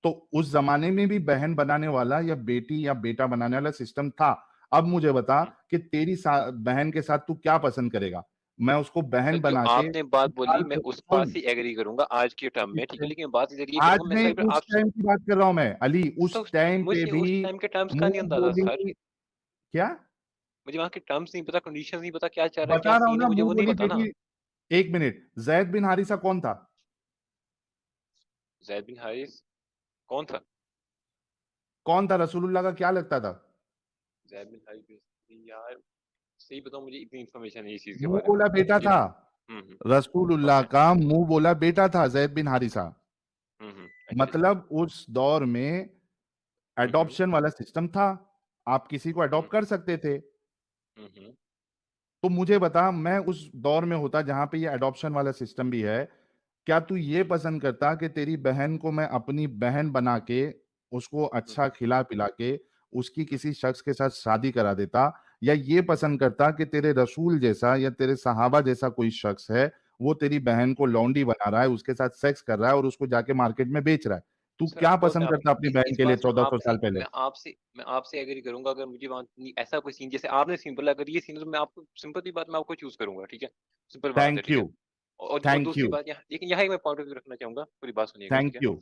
तो उस जमाने में भी बहन बनाने वाला या बेटी या बेटा बनाने वाला सिस्टम था। अब मुझे बता हम्म। कि तेरी बहन के साथ तू क्या पसंद करेगा? मैं उसको सर बहन जो बना के आपने बात बोली, लाल मैं उस बात सुन, से एग्री करूंगा आज के टर्म में, ठीक है, किससे? लेकिन बात इधर ये आज करूंगा मैं नहीं, साहिब उस आप। टाइम की बात कर रहा हूं मैं अली, उस तो टाइम पे मुझे भी उस टाइम के टर्म्स का नहीं मुंह अंदाजा सर। बोली। क्या? मुझे वहाँ के टर्म्स नहीं पता, कंडीशंस नहीं पता, क्या चल रहा है, क्या बता रहा हूं सीन है, ना, मुझे मुंह वो नहीं बोली पता ना। बेटी। एक मिनट, जैद बिन हारिसा कौन था? जैद बिन हारिस। कौन था? कौन था? रसूलुल्लाह का क्या लगता था? ज़ैद बिन हारिसा। यार सही बताऊं, मुझे इतनी इन्फॉर्मेशन है इस चीज के मुंह बारे में। बोला बेटा ये था। हम्म। रसूलुल्लाह ओके। का मुंह बोला बेटा था जैद बिन हारिसा। अच्छा जी। मतलब उस दौर में हम्म। एडॉप्शन वाला सिस्टम था, आप किसी को हम्म। अडॉप्ट कर सकते थे। हम्म। तो मुझे बता, मैं उस दौर में होता जहां पे ये अडॉप्शन वाला सिस्टम भी है, क्या तू ये पसंद करता कि तेरी बहन को मैं अपनी बहन बना के उसको अच्छा खिला पिला के उसकी किसी शख्स के साथ शादी करा देता, या ये पसंद करता कि तेरे रसूल जैसा या तेरे सहाबा जैसा कोई शख्स है, वो तेरी बहन को लौंडी बना रहा है, उसके साथ सेक्स कर रहा है और उसको जाके मार्केट में बेच रहा है? तू सर क्या होता पसंद करता अपनी बहन इस के लिए बात में 1400 आपसे साल पहले? मैं आपसे एग्री करूंगा। अगर मुझे वहाँ ऐसा कोई सीन जैसे आपने सिंपल, अगर ये सीन है तो मैं आपको सिंपल सी बात मैं आपको चूज करूंगा, ठीक है। सिंपल बात है, थैंक ठीक है। यू। और थैंक दूसरी यू। बात यहाँ, लेकिन यहाँ ही मैं पॉइंट ऑफ व्यू रखना चाहूंगा, पूरी बात सुनिएगा, ठीक थैंक है। यू।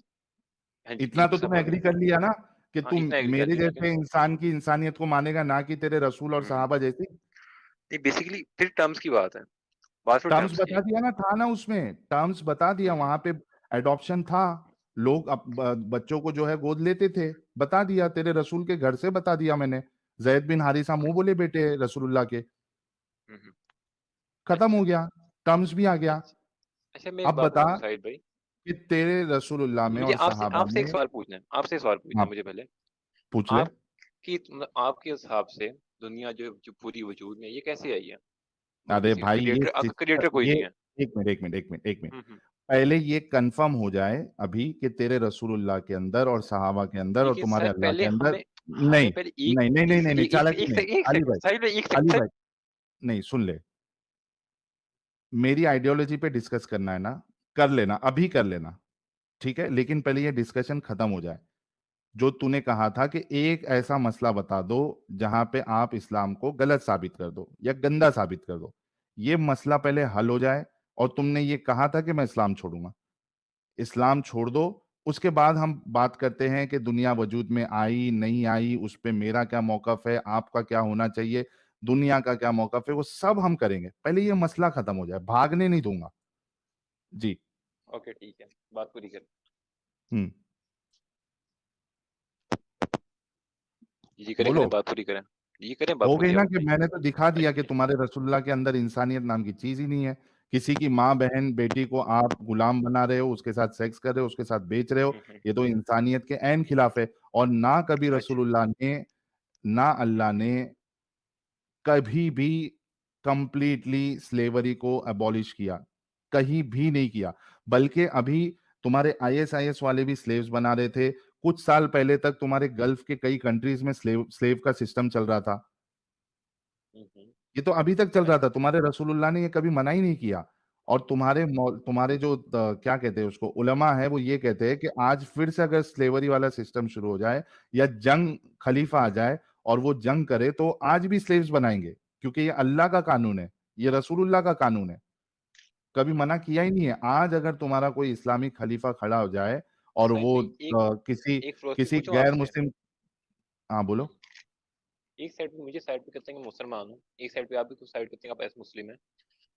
हाँ जी, इतना एक तो तुमने सफर एग्री में, कर लिया ना कि हाँ तुम इतना एग्री कर मेरे लिया, ठीक है। जैसे इंसान की इंसानियत को मानेगा, ना कि तेरे रसूल और सहाबा जैसी। नहीं बेसिकली फिर टर्म्स की बात है, बात तो टर्म्स टर्म्स की बता है। दिया ना, था ना उसमें टर्म्स बता दिया, हम्म। वहां पे एडॉप्शन था। लोग बच्चों को जो है गोद लेते थे, बता दिया, तेरे रसूल के घर से बता दिया मैंने। जैद बिन हारिसा मुंह बोले बेटे रसूलुल्लाह के। हम्म। खत्म हो अच्छा। गया, टर्म्स भी आ गया। अच्छा। अच्छा, मैं एक अब बात बता पूछता हूँ साहिद भाई। कि तेरे रसूलुल्लाह में मुझे और आपसे सहाबा आपसे में। एक सवाल पूछना है, आपसे एक सवाल पूछना हाँ, है मुझे पहले। पूछ ले। आपकी मतलब आपके हिसाब से दुनिया जो जो पूरी वजूद में, ये कैसे आई है? मतलब अरे किसी भाई क्रिएटर, अगर क्रिएटर कोई ये नहीं है। एक मिनट एक मिनट एक मिनट एक मिनट, हम्म। पहले ये कंफर्म हो जाए अभी कि तेरे रसूलुल्लाह के अंदर और सहाबा के अंदर और लेकिन तुम्हारे सर अल्लाह पहले के अंदर। हमें हमें नहीं पहले नहीं नहीं नहीं नहीं नहीं, चालाकी एक नहीं। एक अली सेकंड भाई, साहिद भाई, एक अली सेकंड। भाई, नहीं सुन ले। मेरी आइडियोलॉजी पे डिस्कस करना है ना, कर लेना, अभी कर लेना, ठीक है, लेकिन पहले ये डिस्कशन खत्म हो जाए। जो तूने कहा था कि एक ऐसा मसला बता दो जहां पे आप इस्लाम को गलत साबित कर दो या गंदा साबित कर दो, ये मसला पहले हल हो जाए। और तुमने ये कहा था कि मैं इस्लाम छोड़ूंगा, इस्लाम छोड़ दो, उसके बाद हम बात करते हैं कि दुनिया वजूद में आई नहीं आई, उस पे मेरा क्या मौकफ है, आपका क्या होना चाहिए, दुनिया का क्या मौकफ है, वो सब हम करेंगे। पहले ये मसला खत्म हो जाए, भागने नहीं दूंगा। जी। ओके ठीक है, बात पूरी कर। हम्म। जी करें, बोलो। बात पूरी करें। ये करें, बात हो गई पूरी, ना आप कि बताइए। मैंने तो दिखा दिया कि अच्छा। तुम्हारे रसूलुल्लाह के अंदर इंसानियत नाम की चीज ही नहीं है। किसी की माँ बहन बेटी को आप गुलाम बना रहे हो, उसके साथ सेक्स कर रहे हो, उसके साथ बेच रहे हो, ये तो इंसानियत के ऐन खिलाफ है। और ना कभी अच्छा। रसूलुल्लाह ने, ना अल्लाह ने कभी भी कंप्लीटली स्लेवरी को अबॉलिश किया, कहीं भी नहीं किया। बल्कि अभी तुम्हारे आईएसआईएस वाले भी स्लेव्स बना रहे थे। कुछ साल पहले तक तुम्हारे गल्फ के कई कंट्रीज में स्लेव स्लेव का सिस्टम चल रहा था। ये तो अभी तक चल रहा था, तुम्हारे रसूलुल्लाह ने ये कभी मना ही नहीं किया। और तुम्हारे जो क्या कहते हैं उसको, उलमा है, वो ये कहते हैं कि आज फिर से अगर स्लेवरी वाला सिस्टम शुरू हो जाए या जंग खलीफा आ जाए और वो जंग करे, तो आज भी स्लेव्स बनाएंगे, क्योंकि ये अल्लाह का कानून है, ये रसूलुल्लाह का कानून है। कभी मना किया ही नहीं है। आज अगर तुम्हारा कोई इस्लामिक खलीफा खड़ा हो जाए और साहिब वो भाई एक किसी एक फिलोसफी किसी पूछूं गैर आपसे। मुस्लिम। हाँ बोलो। एक साइड पे मुझे साइड पे कहते हैं कि मुसलमान हूँ, एक साइड पे आप भी कुछ साइड कहते हैं आप ऐसे मुस्लिम है।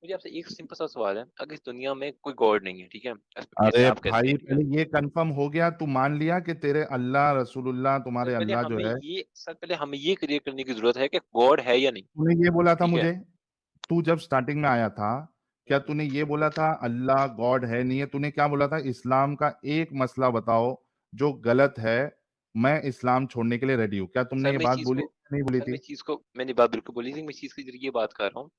मुझे आपसे एक सिंपल सा सवाल है, अगर इस दुनिया में कोई गॉड नहीं है, ठीक है, जैसे अरे आप कहते भाई, हैं, ठीक है। पहले ये कंफर्म हो गया, तू मान लिया कि तेरे अल्लाह रसूलुल्लाह, सर तुम्हारे पहले अल्लाह जो हमें है। ये सर पहले हमें ये क्लियर करने की जरूरत है कि गॉड है या नहीं। तूने ये बोला था ठीक है। मुझे, तू जब स्टार्टिंग में आया था, क्या तूने ये बोला था अल्लाह गॉड है नहीं है? तूने क्या बोला था, इस्लाम का एक मसला बताओ जो गलत है, मैं इस्लाम छोड़ने के लिए रेडी हूँ? क्या तुमने सर ये मैं इस बात चीज बोली को नहीं बोली सर मैं थी? इस चीज को मैंने बात बिल्कुल बोली थी, मैं इस चीज के जरिए बात कर रहा हूँ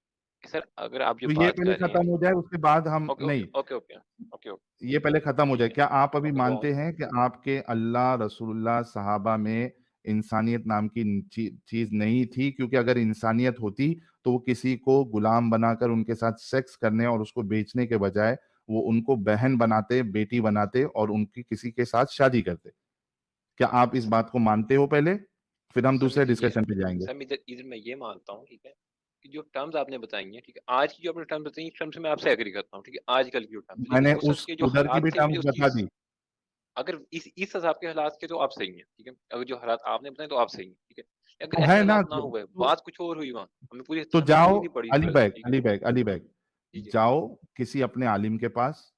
कि सर अगर आप जो तो ये बात पहले कर रहे हैं। खत्म हो जाए, उसके बाद हम ओके ओके नहीं, ओके ओके ओके ओके। ये पहले खत्म हो ठीक जाए। है। क्या आप अभी ओके गो ऑन। मानते हैं कि आपके अल्लाह रसूलुल्लाह सहाबा में इंसानियत नाम की चीज नहीं थी? क्योंकि अगर इंसानियत होती तो वो किसी को गुलाम बनाकर उनके साथ सेक्स करने और उसको बेचने के बजाय वो उनको बहन बनाते, बेटी बनाते और उनकी किसी के साथ शादी करते। क्या आप इस बात को मानते हो पहले? फिर हम सर मैं दूसरे इधर ये डिस्कशन पे जाएंगे। सर मैं इधर इधर मैं ये मानता हूँ, ठीक है, कि जो टर्म्स आपने बताई हैं, ठीक है, आज की जो आपने टर्म्स बताई, टर्म्स से मैं आपसे एग्री करता हूँ, ठीक है, आजकल की जो टर्म्स, लेकिन मैंने हो उस सकती है जो उधर की भी हालात थे मुझे टर्म्स उस बता चीज, दी। अगर इस हिसाब के हालात के तो आप सही हैं, ठीक है, अगर जो हालात आपने बताए तो आप सही हैं, ठीक है, अगर तो ऐसे है ना, हालात ना हुए, बात कुछ और हुई, वहाँ हमें पूरी तो हमें जाओ। समझनी पड़ी अली थोड़ा सा, बैग, ठीक है। अली बैग, अली बैग, जी जी। जाओ किसी अपने आलिम के पास,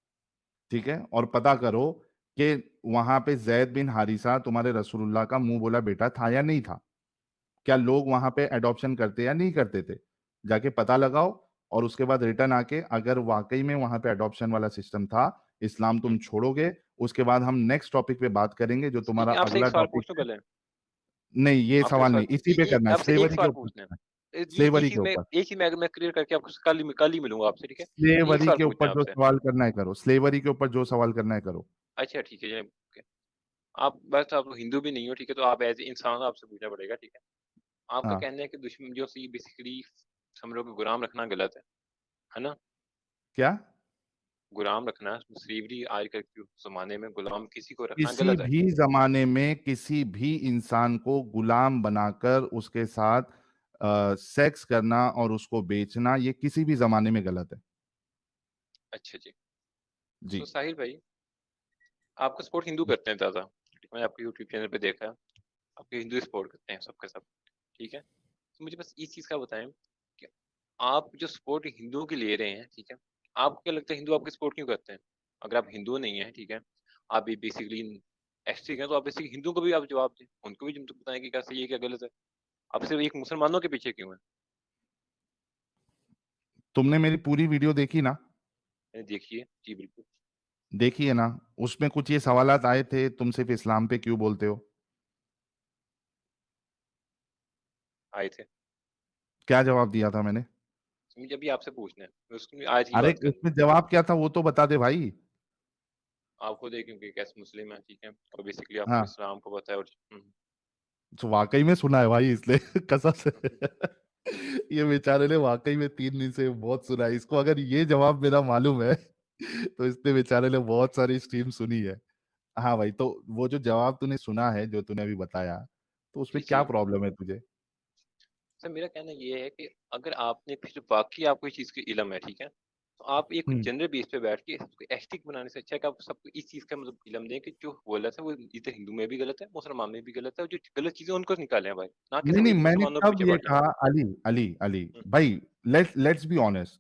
ठीक है, और पता करो कि वहां पे जैद बिन हारिसा तुम्हारे रसूलुल्लाह का मुंह बोला बेटा था या नहीं था? क्या लोग वहां पे अडॉप्शन करते या नहीं करते थे? जाके पता लगाओ, और उसके बाद रिटर्न आके अगर वाकई में वहां पे अडॉप्शन वाला सिस्टम था, इस्लाम तुम छोड़ोगे, उसके बाद हम नेक्स्ट टॉपिक पे बात करेंगे जो तुम्हारा लेकिन आपसे एक अगला सवाल टॉपिक पूछ लूं है। पहले? नहीं, ये आपसे एक सवाल सवाल नहीं, इसी पे करना है, आपसे एक स्लेवरी के सवाल ऊपर पूछना है। करना है, ये स्लेवरी के ऊपर। एक चीज मैं क्लियर करके आपको कल ही मिलूंगा आपसे, ठीक है? एक स्लेवरी सवाल के पूछना ऊपर है जो आपसे। सवाल करना है करो, स्लेवरी के ऊपर जो सवाल करना है करो। अच्छा ठीक है जी, ओके। आप बस आप हिंदू भी नहीं हो, ठीक है? तो आप एज इंसान आपसे पूछना पड़ेगा, ठीक है? आपका हाँ, कहना है कि दुश्मन जो सी बेसिकली समझो कि गुलाम रखना गलत है ना? क्या? गुलाम रखना स्लेवरी आज के जमाने में गुलाम किसी को रखना किसी गलत है। भी जमाने में किसी भी इंसान को गुलाम बनाकर उसके साथ सेक्स करना और उसको बेचना, ये किसी भी जमाने में गलत है। अच्छा जी। जी। सो साहिल भाई, आपका सपोर्ट हिंदू करते हैं ज्यादा, मैंने आपके यूट्यूब चैनल पे देखा है, आपके हिंदू सपोर्ट करते हैं सबके सब, ठीक है? तो मुझे बस इस चीज का बताएं कि आप जो सपोर्ट हिंदुओं की ले रहे हैं, ठीक है? आपको क्या लगता है हिंदू आपकी सपोर्ट क्यों करते हैं? अगर आप हिंदू नहीं है, ठीक है, आप भी बेसिकली एस्टिक हैं, तो आप बेसिकली हिंदू को भी आप जवाब दें, उनको भी तो बताएं कि क्या सही है क्या गलत है। आप सिर्फ एक मुसलमानों के पीछे क्यों है? तुमने मेरी पूरी वीडियो देखी ना? मैंने देखी है जी, बिल्कुल। देखी है ना? उसमें कुछ ये सवालात आए थे, तुम सिर्फ इस्लाम पे क्यों बोलते हो? आए थे। क्या जवाब दिया था मैंने? मुझे अभी आपसे पूछना है, मैं उसकी आज की अरे बात करनी उसमें जवाब क्या था वो तो बता दे भाई। है। आप खुद एक क्योंकि कैसे मुस्लिम है, ठीक है, और बेसिकली आपको हाँ, इस्लाम को पता है और तो वाकई में सुना है भाई, इसलिए कसम से। हम्म, ये बेचारे ने वाकई में 3 दिन से बहुत सुना है इसको, अगर ये जवाब मेरा मालूम है तो इसने बेचारे ने बहुत सारी स्ट्रीम सुनी है। हाँ भाई, तो वो जो जवाब तूने सुना है, जो तूने अभी बताया, तो जी उसमें क्या जी। प्रॉब्लम है तुझे? सर मेरा कहना ये है कि अगर आपने फिर वाकई आपको इस चीज़ की इल्म है, ठीक है, तो आप एक हम्म। जनरल बेस पे बैठ के इसको एस्टिक बनाने से अच्छा है कि आप सबको इस चीज़ का मतलब इल्म दें कि जो गलत है वो इधर हिंदू में भी गलत है, मुसलमान में भी गलत है, और जो गलत चीज़ें उनको निकालें भाई, ना कि नहीं सब नहीं, एक मैंने मुसलमानों के कब पीछे ये पड़ जाए। कहा? अली, अली, अली हम्म, भाई, लेट्स बी ऑनेस्ट।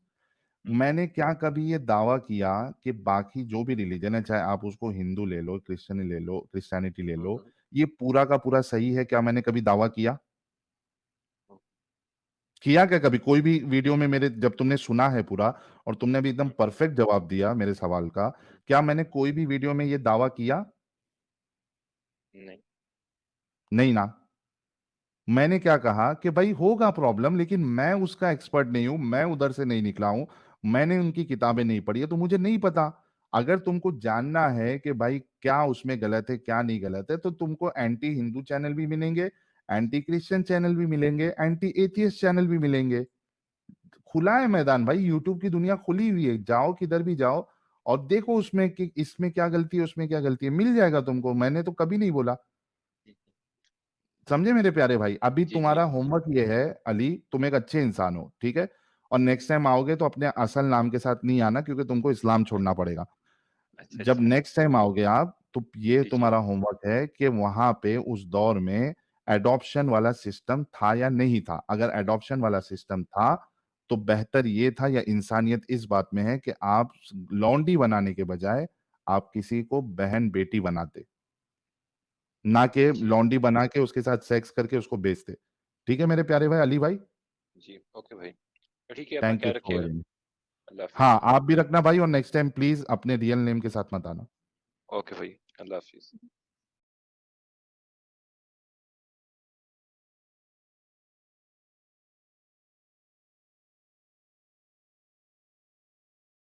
हम्म, मैंने क्या कभी ये दावा किया कि बाकी जो भी रिलीजन है, चाहे आप उसको हिंदू ले लो, क्रिश्चियनी ले लो, क्रिश्चियनिटी ले लो, हम्म, ये पूरा का पूरा सही है? क्या मैंने कभी दावा किया? हम्म, किया क्या कभी कोई भी वीडियो में मेरे, जब तुमने सुना है पूरा और तुमने भी एकदम हम्म, परफेक्ट जवाब दिया मेरे सवाल का, हम्म, क्या मैंने कोई भी वीडियो में ये दावा किया? नहीं। नहीं ना। मैंने क्या कहा कि भाई होगा प्रॉब्लम, लेकिन मैं उसका एक्सपर्ट नहीं हूं, मैं उधर से नहीं निकला हूं, मैंने उनकी किताबें नहीं पढ़ी है, तो मुझे नहीं पता। अगर तुमको जानना है कि भाई क्या उसमें गलत है क्या नहीं गलत है, तो तुमको एंटी हिंदू चैनल भी मिलेंगे, एंटी क्रिश्चियन चैनल भी मिलेंगे, एंटी एथियस्ट चैनल भी मिलेंगे। खुला है मैदान भाई, यूट्यूब की दुनिया खुली हुई है, जाओ किधर भी जाओ और देखो उसमें कि इसमें क्या गलती है, उसमें क्या गलती है, मिल जाएगा तुमको। मैंने तो कभी नहीं बोला। हम्म, समझे मेरे प्यारे भाई? अभी जी जी। तुम्हारा होमवर्क ये है, अली, तुम एक अच्छे इंसान हो, ठीक है? और नेक्स्ट टाइम आओगे तो अपने असल नाम के साथ नहीं आना, क्योंकि तुमको इस्लाम छोड़ना पड़ेगा। अच्छा जब अच्छा। नेक्स्ट टाइम आओगे आप, तो ये जी जी। तुम्हारा होमवर्क है कि वहां पे उस दौर में एडॉप्शन वाला सिस्टम था या नहीं था। अगर एडॉप्शन वाला सिस्टम था, तो बेहतर ये था, या इंसानियत इस बात में है कि आप लौंडी बनाने के बजाय आप किसी को बहन बेटी बनाते, ना कि जी लौंडी बना के उसके साथ सेक्स करके उसको बेचते। ठीक है मेरे प्यारे भाई अली भाई? जी, ओके भाई, तो ठीक है, अपना थैंक यू ख्याल सो रखिएगा। Very much. अल्लाह हाफिज। हाँ, आप भी रखना भाई, और नेक्स्ट टाइम प्लीज अपने रियल नेम के साथ मत आना। ओके भाई, अल्लाह हाफिज।